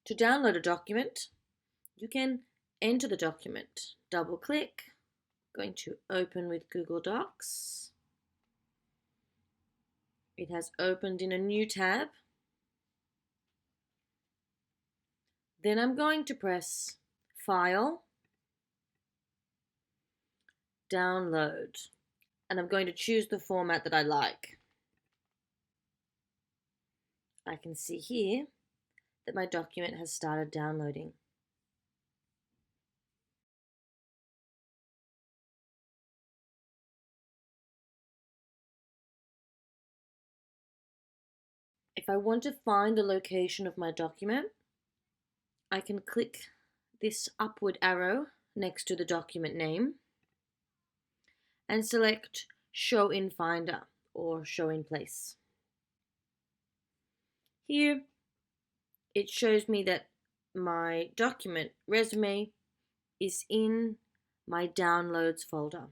To download a document, you can enter the document. Double click, going to open with Google Docs. It has opened in a new tab. Then I'm going to press File, Download, and I'm going to choose the format that I like. I can see here that my document has started downloading. If I want to find the location of my document, I can click this upward arrow next to the document name and select Show in Finder or Show in Place. Here, it shows me that my document resume is in my Downloads folder.